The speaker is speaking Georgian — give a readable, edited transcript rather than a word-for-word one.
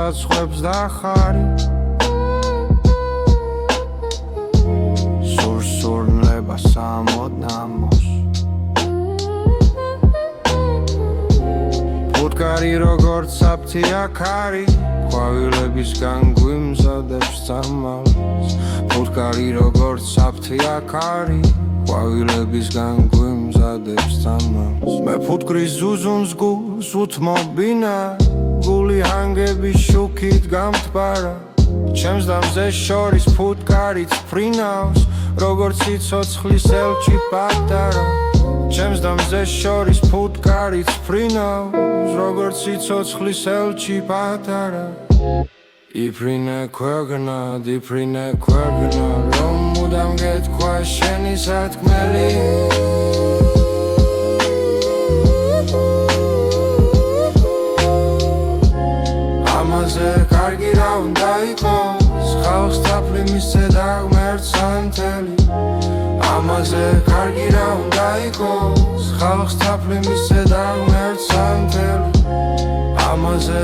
საცხებს და ხარი სურნლება სამოდამოს ფუტკარი როგორც საფთია ქარი ყვავილებისგან გვიმზადებს წამალს ფუტკარი როგორც საფთია ქარი ყვავილებისგან გვიმზადებს წამალს მე ფუტკრის ზუზუნს გულს უთმობინა გული ჰანგების შუქით გამთბარა ჩემს დამზე შორის ფუტკარიც ფრინავს როგორც ციცოცხლის ელჩი პატარა ჩემს დამზე შორის ფუტკარიც ფრინავს როგორც ციცოცხლის ელჩი პატარა იფრინე ქვეყნად რომ მუდამ გეთქვა შენი სათქმელი ამაზე კარგი რა უნდა იყოს ხალხს თაფლი მისცე და ღმერთს ანთელი ამაზე კარგი რა უნდა იყოს ხალხს თაფლი მისცე და ღმერთს ანთელი ამაზე